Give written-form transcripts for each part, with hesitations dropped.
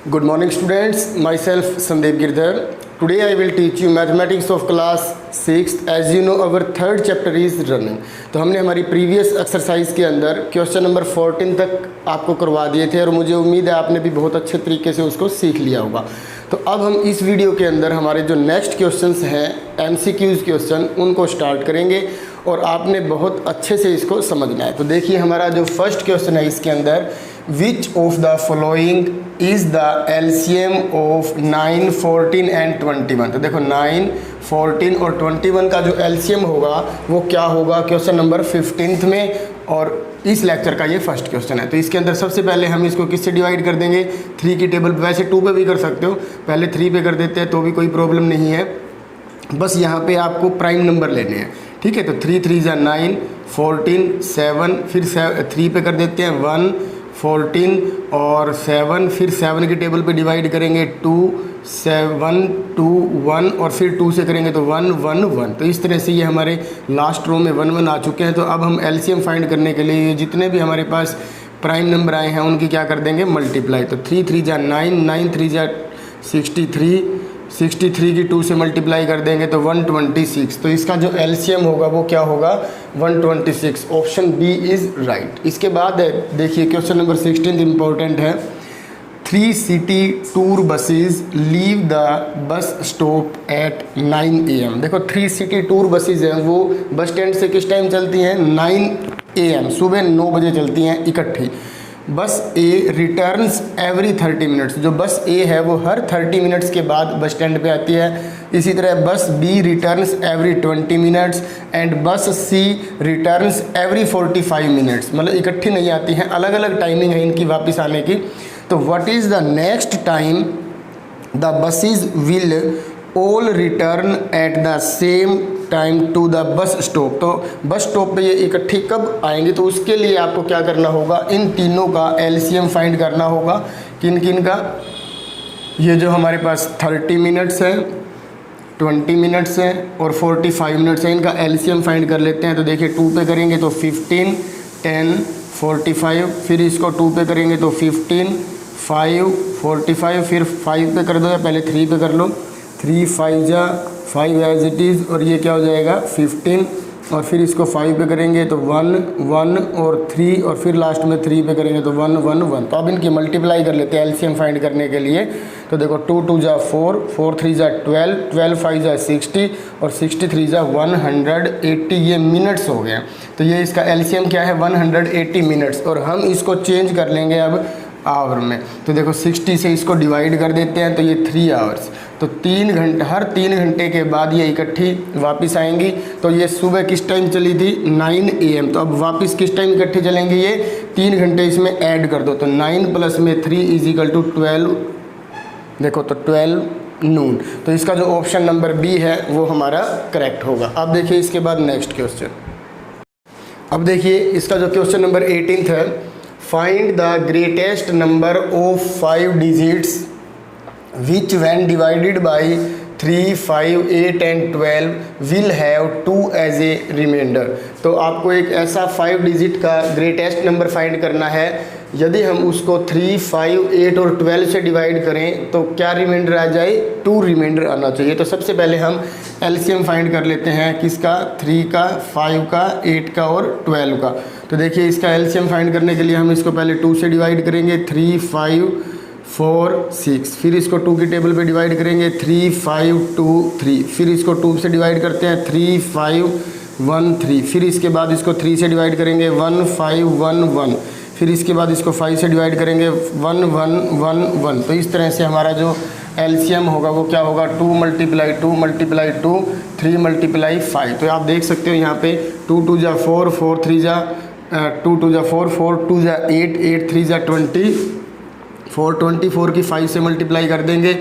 Good morning students, myself Sandeep Girdhar. Today I will teach you mathematics of class 6th. As you know our third chapter is running. तो हमने हमारी previous exercise के अंदर question number 14 तक आपको करवा दिए थे और मुझे उम्मीद है आपने भी बहुत अच्छे तरीके से उसको सीख लिया होगा। तो अब हम इस वीडियो के अंदर हमारे जो नेक्स्ट क्वेश्चंस हैं MCQs क्वेश्चन उनको स्टार्ट करेंगे और आपने बहुत अच्छे से इसको समझना है। तो देखिए हमारा जो फर्स्ट क्वेश्चन है इसके अंदर which of the following is the LCM of 9, 14 and 21। तो देखो 9, 14 और 21 का जो LCM होगा वो क्या होगा क्वेश्चन नंबर 15 में, और इस लेक्चर का ये फर्स्ट क्वेश्चन है। तो इसके अंदर सबसे पहले हम इसको किससे डिवाइड कर देंगे, 3 की टेबल, वैसे 2 पे भी कर सकते हो, पहले 3 पे कर देते हैं तो भी कोई प्रॉब्लम नहीं है। बस यहाँ पे आपको प्राइम नंबर लेने हैं, ठीक है। तो 3 3 ज़ा 9, 14, 7, फिर 3 पे कर देते हैं 1, 14 और 7, फिर 7 की टेबल पे डिवाइड करेंगे 2, 7, 2, 1 और फिर 2 से करेंगे तो 1, 1, 1। तो इस तरह से ये हमारे लास्ट रो में 1, 1 आ चुके हैं। तो अब हम LCM फाइंड करने के लिए जितने भी हमारे पास प्राइम नंबर आए हैं उनकी क्या कर देंगे, मल्टीप्लाई। तो 3 3 ज़ा 9, 9 3 ज़ा 63, 63 की 2 से मल्टीप्लाई कर देंगे तो 126। तो इसका जो LCM होगा वो क्या होगा, 126। Option B is right. इसके बाद देखिए क्वेश्चन नंबर 16 इम्पोर्टेंट है। 3 city tour buses leave the bus stop at 9 AM। देखो 3 सिटी टूर बसेज हैं वो बस स्टैंड से किस टाइम चलती हैं, 9 AM, सुबह 9 बजे चलती हैं इकट्ठी। बस ए रिटर्न्स एवरी 30 मिनट्स। जो बस ए है वो हर 30 मिनट्स के बाद बस स्टैंड पे आती है। इसी तरह bus B returns every 20 minutes and bus C returns every 45 minutes. मतलब इकट्ठी नहीं आती हैं, अलग अलग टाइमिंग है इनकी वापस आने की। तो what is the next time the buses will all return at the same time to the bus stop. तो बस स्टॉप पे ये इकट्ठी कब आएंगे, तो उसके लिए आपको क्या करना होगा, इन तीनों का LCM फाइंड करना होगा। किन किन का, ये जो हमारे पास 30 मिनट्स है, 20 मिनट्स है और 45 मिनट्स है, इनका LCM फाइंड कर लेते हैं। तो देखिए 2 पे करेंगे तो 15, 10, 45, फिर इसको 2 पे करेंगे तो 15, 5, 45, फिर 5 पे कर दो या पहले 3 पे कर लो, 3 5 ज़ा 5 एज इट इज़, और ये क्या हो जाएगा 15, और फिर इसको 5 पे करेंगे तो 1, 1 और 3, और फिर लास्ट में 3 पे करेंगे तो 1, 1, 1। तो अब इनकी मल्टीप्लाई कर लेते हैं LCM फाइंड करने के लिए। तो देखो 2 2 ज़ा 4, 4 3 ज़ा 12, 12 5 ज़ा 60 और 63 ज़ा 180। ये मिनट्स हो गए। तो ये इसका LCM क्या है, 180 मिनट्स, और हम इसको चेंज कर लेंगे अब आवर में। तो देखो 60 से इसको डिवाइड कर देते हैं तो ये 3 आवर्स। तो 3 घंटे, हर 3 घंटे के बाद ये इकट्ठी वापस आएंगी। तो ये सुबह किस टाइम चली थी, 9 AM। तो अब वापस किस टाइम इकट्ठी चलेंगी, ये 3 घंटे इसमें ऐड कर दो। तो 9 + 3 = 12। देखो तो 12 नून। तो इसका जो ऑप्शन नंबर बी है वो हमारा करेक्ट होगा। अब देखिए इसके बाद नेक्स्ट क्वेश्चन। अब देखिए इसका जो क्वेश्चन नंबर 18 है, find the greatest number of 5 digits which when divided by 3, 5, 8 and 12 will have 2 as a remainder। तो आपको एक ऐसा 5 डिजिट का ग्रेटेस्ट नंबर फाइंड करना है। यदि हम उसको 3, 5, 8 और 12 से डिवाइड करें तो क्या रिमाइंडर आ जाए, 2 रिमाइंडर आना चाहिए। तो सबसे पहले हम LCM फाइंड कर लेते हैं, किसका, 3 का, 5 का, 8 का और 12 का। तो देखिए इसका LCM फाइंड करने के लिए हम इसको पहले 2 से डिवाइड करेंगे, 3, 5, 4, 6, फिर इसको 2 की टेबल पे डिवाइड करेंगे, 3, 5, 2, 3, फिर इसको 2 से डिवाइड करते हैं, 3, 5, 1, 3, फिर इसके बाद इसको 3 से डिवाइड करेंगे, 1, 5, 1, 1, फिर इसके बाद इसको 5 से डिवाइड करेंगे, 1, 1, 1, 1। तो इस तरह से हमारा जो LCM होगा वो क्या होगा, 2 × 2 × 2, 3 × 5। तो आप देख सकते हो यहाँ पे 2 2 ज़ा 4, 4 3 ज़ा 2 2 ज़ा 4, 4 2 ज़ा 8, 8 3 ज़ा 20, 424 की 5 से मल्टीप्लाई कर देंगे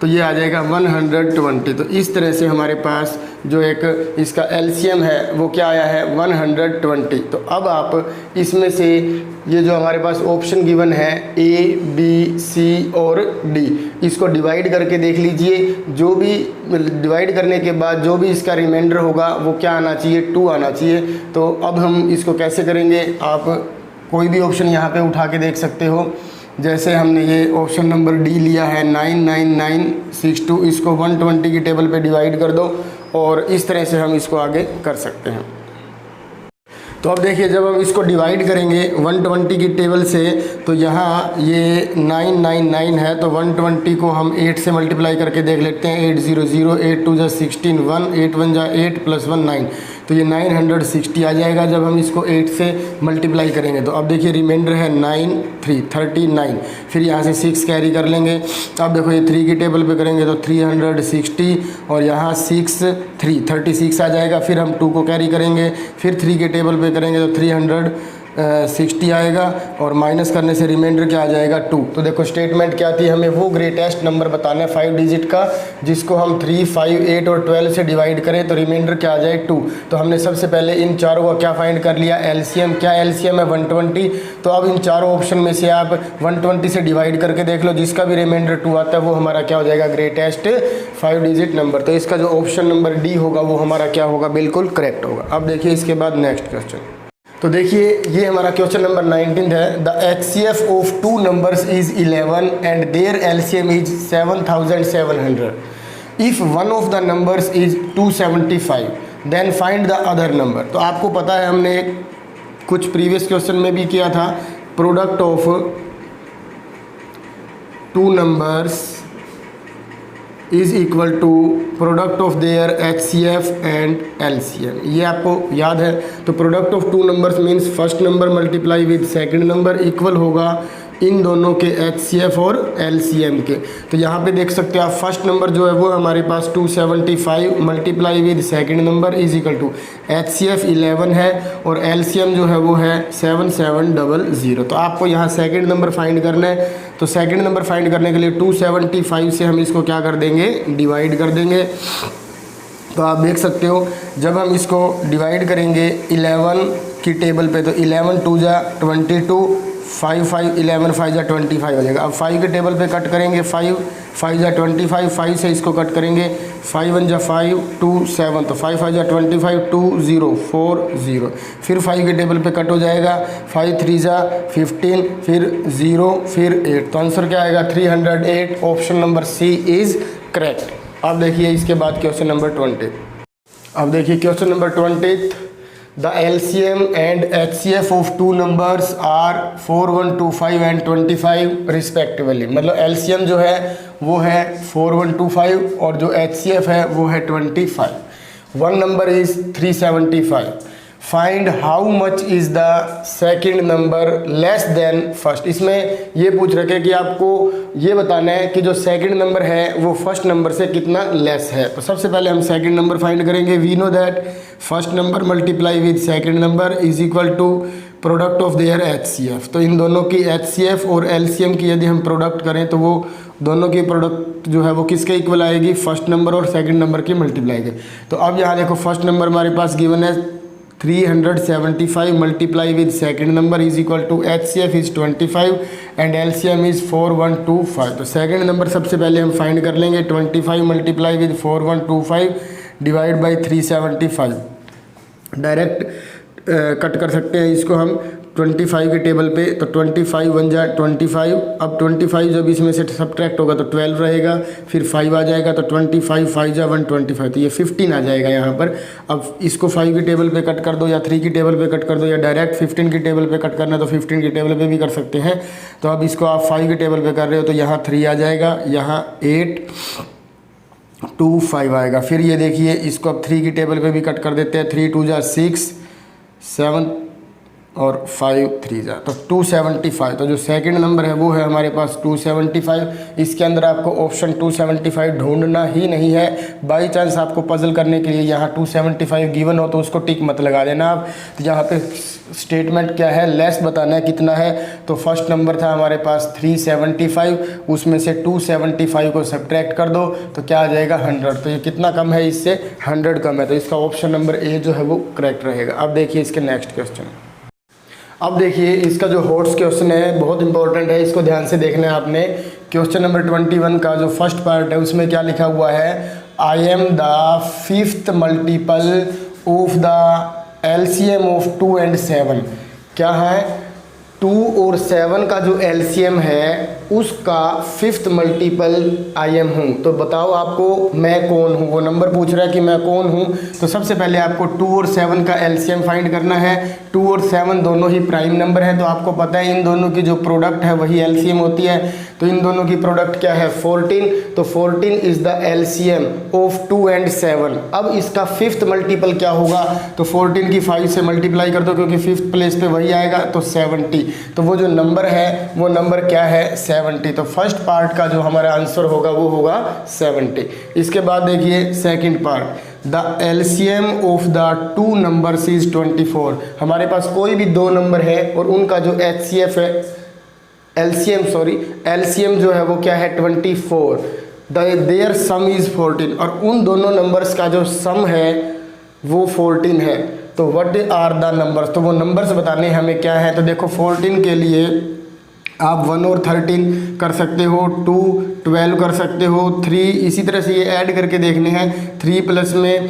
तो ये आ जाएगा 120। तो इस तरह से हमारे पास जो एक इसका LCM है वो क्या आया है, 120। तो अब आप इसमें से ये जो हमारे पास ऑप्शन गिवन है A, B, C और D, इसको डिवाइड करके देख लीजिए। जो भी डिवाइड करने के बाद जो भी इसका रिमाइंडर होगा वो क्या आना चाहिए, 2 आना चाहिए। तो अब हम इसको कैसे करेंगे, आप कोई भी ऑप्शन यहाँ पे उठा के देख सकते हो। जैसे हमने ये ऑप्शन नंबर डी लिया है 99962, इसको 120 की टेबल पे डिवाइड कर दो और इस तरह से हम इसको आगे कर सकते हैं। तो अब देखिए जब हम इसको डिवाइड करेंगे 120 की टेबल से, तो यहाँ ये 999 है, तो 120 को हम 8 से मल्टीप्लाई करके देख लेते हैं। 800, 8 2 जा 16, 1 8 1 जा 8 प्लस 1 9, तो ये 960 आ जाएगा जब हम इसको 8 से मल्टीप्लाई करेंगे। तो अब देखिए रिमाइंडर है 9 3 39, फिर यहाँ से 6 कैरी कर लेंगे। अब देखो ये 3 की टेबल पे करेंगे तो 360 और यहाँ 6 3 36 आ जाएगा। फिर हम 2 को कैरी करेंगे, फिर 3 के टेबल पे करेंगे तो 360 आएगा और माइनस करने से रिमाइंडर क्या आ जाएगा 2। तो देखो स्टेटमेंट क्या थी, हमें वो ग्रेटेस्ट नंबर बताना है 5 डिजिट का जिसको हम 3 5 8 और 12 से डिवाइड करें तो रिमाइंडर क्या आ जाए 2। तो हमने सबसे पहले इन चारों का क्या फाइंड कर लिया, एलसीएम। क्या एलसीएम है 120। तो अब इन चारों ऑप्शन में से आप 120 से डिवाइड करके देख लो, जिसका भी रिमाइंडर 2 आता है वो हमारा क्या हो जाएगा, ग्रेटेस्ट 5 डिजिट नंबर। तो इसका जो ऑप्शन नंबर डी होगा वो हमारा क्या होगा, बिल्कुल करेक्ट होगा। अब देखिए इसके बाद नेक्स्ट क्वेश्चन। तो देखिए ये हमारा क्वेश्चन नंबर 19 है। The HCF of 2 numbers is 11 and their LCM is 7700। If one of the numbers is 275 then find the other number. तो आपको पता है हमने कुछ प्रीवियस क्वेश्चन में भी किया था, product of 2 numbers is equal to product of their HCF and LCM। ये आपको याद है। तो product of 2 numbers means first number multiply with second number equal होगा इन दोनों के HCF और LCM के। तो यहाँ पे देख सकते हैं आप, फर्स्ट नंबर जो है वो हमारे पास 275 multiply with second number is equal to HCF 11 है और LCM जो है वो है 7700। तो आपको यहाँ सेकंड नंबर फाइंड करना है। तो सेकंड नंबर फाइंड करने के लिए 275 से हम इसको क्या कर देंगे, डिवाइड कर देंगे। तो आप देख सकते हो जब हम इसको डिवाइड करेंगे 11 की टेबल पे, तो 11 2 जा 22, 5 5 11 5 जा 25 हो जाएगा। अब 5 के टेबल पे कट करेंगे, 5 5 जा 25, 5 से इसको कट करेंगे, 5 1 जा 5 2 7, तो 5 5 जा 25 2 0 4 0। फिर 5 के टेबल पे कट हो जाएगा, 5 3 जा 15, फिर 0 फिर 8। तो आंसर क्या आएगा 308। Option number C is correct. अब देखिए इसके बाद क्वेश्चन नंबर 20। अब देखिए question number 20। The LCM and HCF of 2 numbers are 4125 and 25 respectively. मतलब LCM जो है वो है 4125 और जो HCF है वो है 25। One number is 375। Find how much is the second number less than first. इसमें ये पूछ रखे कि आपको ये बताना है कि जो सेकंड नंबर है वो फर्स्ट नंबर से कितना लेस है। तो सबसे पहले हम सेकंड नंबर फाइंड करेंगे। We know that first number multiply with second number is equal to product of their HCF। तो इन दोनों की HCF और LCM की यदि हम प्रोडक्ट करें तो वो दोनों की प्रोडक्ट जो है वो किसके इक्वल आएगी, फर्स्ट नंबर और सेकंड नंबर की मल्टीप्लाई के। तो अब यहाँ देखो फर्स्ट नंबर हमारे पास गिवन है 375 multiply with second number is equal to HCF is 25 and LCM is 4125। तो सेकंड नंबर सबसे पहले हम फाइंड कर लेंगे। 25 multiply with 4125 divide by 375। Direct cut कर सकते हैं इसको हम 25 के टेबल पे। तो 25 1 जा 25। अब 25 जब इसमें से सब्ट्रैक्ट होगा तो 12 रहेगा, फिर 5 आ जाएगा तो 25 5 जा 125, तो ये 15 आ जाएगा यहाँ पर। अब इसको 5 की टेबल पे कट कर दो या 3 की टेबल पे कट कर दो या डायरेक्ट 15 की टेबल पे कट करना तो 15 की टेबल पे भी कर सकते हैं। तो अब इसको आप 5 की टेबल पे कर रहे हो तो यहाँ 3 आ जाएगा, यहाँ 8 2 5 आएगा। फिर ये देखिए इसको अब 3 की टेबल पे भी कट कर देते हैं। 3 2 जा 6 7 और 5 3 जा तो 275। तो जो सेकंड नंबर है वो है हमारे पास 275। इसके अंदर आपको ऑप्शन 275 ढूंढना ही नहीं है। बाई चांस आपको पजल करने के लिए यहाँ 275 गिवन हो तो उसको टिक मत लगा देना आप। तो यहाँ पे स्टेटमेंट क्या है, लेस बताना है कितना है। तो फर्स्ट नंबर था हमारे पास 375, उसमें से 275 को सब्ट्रैक्ट कर दो तो क्या आ जाएगा 100। तो ये कितना कम है, इससे 100 कम है। तो इसका ऑप्शन नंबर ए जो है वो करेक्ट रहेगा। अब देखिए इसके नेक्स्ट क्वेश्चन। अब देखिए इसका जो हॉट्स क्वेश्चन है बहुत इंपॉर्टेंट है, इसको ध्यान से देखना है आपने। क्वेश्चन नंबर 21 का जो फर्स्ट पार्ट है उसमें क्या लिखा हुआ है, I am the 5th multiple of the LCM of 2 and 7। क्या है, 2 और 7 का जो एलसीएम है उसका 5th मल्टीपल आई एम हूँ। तो बताओ आपको मैं कौन हूँ, वो नंबर पूछ रहा है कि मैं कौन हूँ। तो सबसे पहले आपको 2 और 7 का एलसीएम फाइंड करना है। 2 और 7 दोनों ही प्राइम नंबर हैं, तो आपको पता है इन दोनों की जो प्रोडक्ट है वही एलसीएम होती है। तो इन दोनों की प्रोडक्ट क्या है 14, तो 14 is the LCM of 2 and 7। अब इसका 5th मल्टीपल क्या होगा, तो 14 की 5 से मल्टीप्लाई कर दो क्योंकि 5th प्लेस पे वही आएगा, तो 70। तो वो जो नंबर है वो नंबर क्या है 70। तो फर्स्ट पार्ट का जो हमारा आंसर होगा वो होगा 70। इसके बाद देखिए second part, the LCM of the 2 numbers is 24। हमारे पास कोई भी 2 नंबर है और उनका जो एचसीएफ है एलसीएम जो है वो क्या है 24। देयर सम इज 14, और उन दोनों नंबर्स का जो सम है वो 14 है। तो व्हाट आर द नंबर्स, तो वो नंबर्स बताने हमें क्या है। तो देखो 14 के लिए आप 1 और 13 कर सकते हो, 2 12 कर सकते हो, 3 इसी तरह से ये ऐड करके देखने हैं। 3 प्लस में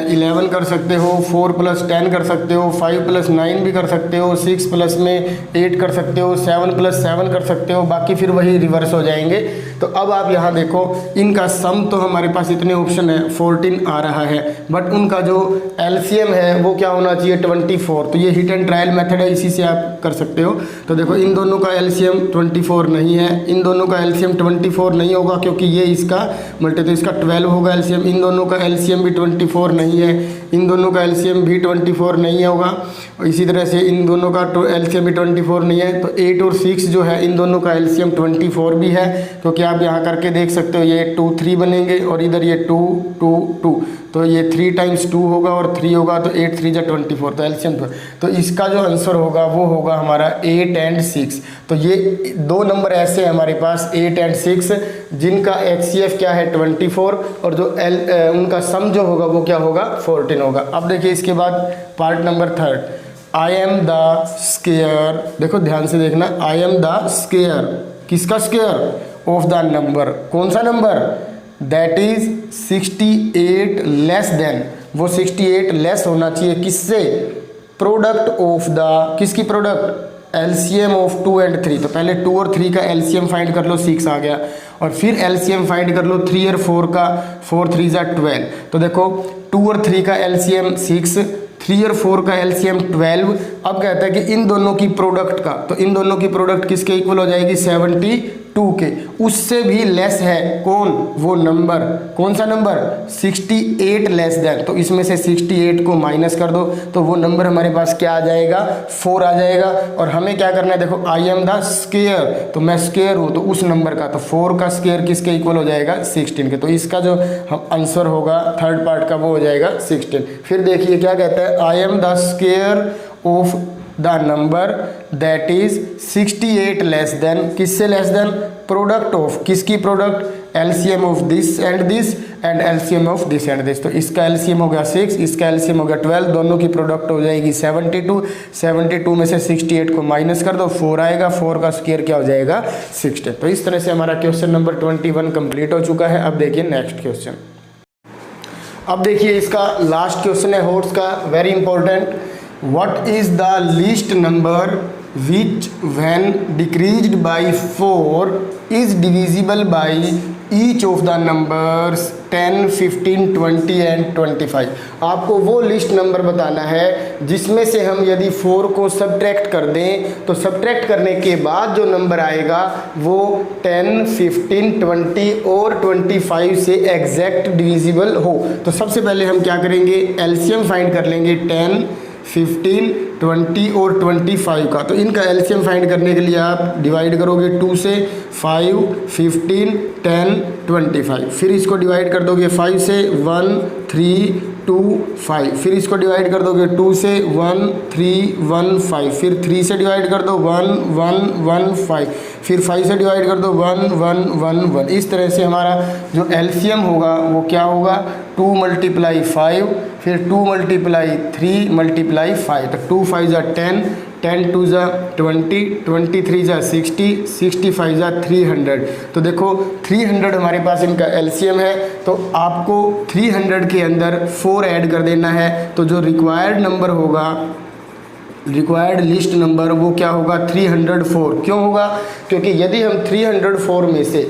11 कर सकते हो, 4 प्लस 10 कर सकते हो, 5 प्लस 9 भी कर सकते हो, 6 प्लस में 8 कर सकते हो, 7 प्लस 7 कर सकते हो, बाकी फिर वही रिवर्स हो जाएंगे। तो अब आप यहाँ देखो इनका सम तो हमारे पास इतने ऑप्शन है 14 आ रहा है, बट उनका जो एलसीएम है वो क्या होना चाहिए 24। तो ये हिट एंड ट्रायल मेथड है, इसी से आप कर सकते हो। तो देखो इन दोनों का एलसीएम 24 नहीं है, इन दोनों का एलसीएम 24 नहीं होगा क्योंकि ये इसका मल्टी, तो इसका 12 होगा एलसीएम। इन दोनों का एलसीएम भी 24 नहीं है, इन दोनों का एलसीएम भी 24 नहीं होगा, और इसी तरह से इन दोनों का एलसीएम भी 24 नहीं है। तो 8 और 6 जो है इन दोनों का एलसीएम 24 भी है, क्योंकि आप यहाँ करके देख सकते हो ये 2 3 बनेंगे और इधर ये 2 2 2, तो ये 3 टाइम्स 2 होगा और 3 होगा, तो 8 3 जा 24, तो एलसीएम। तो इसका जो आंसर होगा वो होगा हमारा 8 एंड 6। तो ये 2 नंबर ऐसे हैं हमारे पास 8 एंड 6 जिनका एचसीएफ क्या है 24, और जो उनका सम जो होगा वो क्या होगा 14 होगा। अब देखिए इसके बाद part number 3, I am the square. देखो ध्यान से देखना, आई एम द स्क्वायर, किसका स्क्वायर ऑफ द नंबर, कौन सा number, that is 68 less than, वो 68 लेस होना चाहिए किससे, प्रोडक्ट ऑफ द, किसकी प्रोडक्ट, एलसीएम ऑफ 2 एंड 3। तो पहले 2 और 3 का एलसीएम फाइंड कर लो, 6 आ गया, और फिर एलसीएम फाइंड कर लो 3 और 4 का, 4 3 जा 12। तो देखो 2 और 3 का एलसीएम 6, 3 और 4 का एलसीएम 12। अब कहता है कि इन दोनों की प्रोडक्ट का, तो इन दोनों की प्रोडक्ट किसके इक्वल हो जाएगी 72 के, उससे भी लेस है कौन, वो नंबर, कौन सा नंबर 68 लेस देन। तो इसमें से 68 को माइनस कर दो तो वो नंबर हमारे पास क्या आ जाएगा 4 आ जाएगा। और हमें क्या करना है, देखो आई एम द स्क्वायर, तो मैं स्क्वायर हूँ तो उस नंबर का, तो 4 का स्क्वायर किसके इक्वल हो जाएगा 16 के। तो इसका जो हम आंसर होगा थर्ड पार्ट का वो हो जाएगा 16। फिर देखिए क्या कहता है, I am the square of the number that is 68 less than, किससे लेस देन, प्रोडक्ट ऑफ, किसकी product, LCM of this and this and LCM of this and this. तो इसका एलसीएम हो गया 6, इसका एलसीएम हो गया 12, दोनों की प्रोडक्ट हो जाएगी 72। 72 में से 68 को माइनस कर दो, 4 आएगा, 4 का स्क्वायर क्या हो जाएगा 16। तो इस तरह से हमारा क्वेश्चन नंबर 21 कंप्लीट हो चुका है। अब देखिए नेक्स्ट क्वेश्चन। अब देखिए इसका लास्ट क्वेश्चन है होर्स का, very important. What is the least number which when decreased by 4 is divisible by each of the numbers 10, 15, 20 and 25। आपको वो लिस्ट नंबर बताना है जिसमें से हम यदि 4 को सब्ट्रैक्ट कर दें तो सब्ट्रैक्ट करने के बाद जो नंबर आएगा वो 10, 15, 20 और 25 से एग्जैक्ट डिविजिबल हो। तो सबसे पहले हम क्या करेंगे, एलसीएम फाइंड कर लेंगे 10, 15, 20 और 25 का। तो इनका एलसीएम फाइंड करने के लिए आप डिवाइड करोगे 2 से, 5, 15, 10, 25। फिर इसको डिवाइड कर दोगे 5 से, 1, 3, 2, 5। फिर इसको डिवाइड कर दोगे 2 से, 1, 3, 1, 5। फिर 3 से डिवाइड कर दो 1, 1, 1, 5। फिर 5 से डिवाइड कर दो 1, 1, 1, 1। इस तरह से हमारा जो एलसीएम होगा वो क्या होगा 2 × 5, फिर 2 × 3 × 5। तो 2 5 जा 10, 10 2 जा 20, 23 जा 60, 65 जा 300। तो देखो 300 हमारे पास इनका एलसीएम है, तो आपको 300 के अंदर 4 ऐड कर देना है। तो जो रिक्वायर्ड नंबर होगा रिक्वायर्ड लिस्ट नंबर वो क्या होगा 304। क्यों होगा? क्योंकि यदि हम 304 में से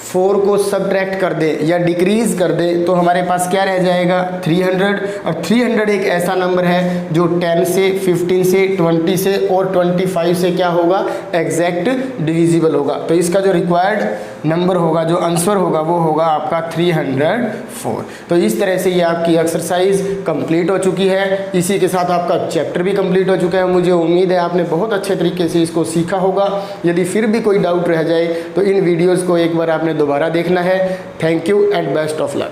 4 को सब्ट्रैक्ट कर दें या डिक्रीज़ कर दें तो हमारे पास क्या रह जाएगा 300। और 300 एक ऐसा नंबर है जो 10 से 15 से 20 से और 25 से क्या होगा एग्जैक्ट डिविजिबल होगा। तो इसका जो रिक्वायर्ड नंबर होगा, जो आंसर होगा वो होगा आपका 304। तो इस तरह से ये आपकी एक्सरसाइज कंप्लीट हो चुकी है। इसी के साथ आपका चैप्टर भी कंप्लीट हो चुका है। मुझे उम्मीद है आपने बहुत अच्छे तरीके से इसको सीखा होगा। यदि फिर भी कोई डाउट रह जाए तो इन वीडियोज़ को एक बार आपने दोबारा देखना है। Thank you and best of luck.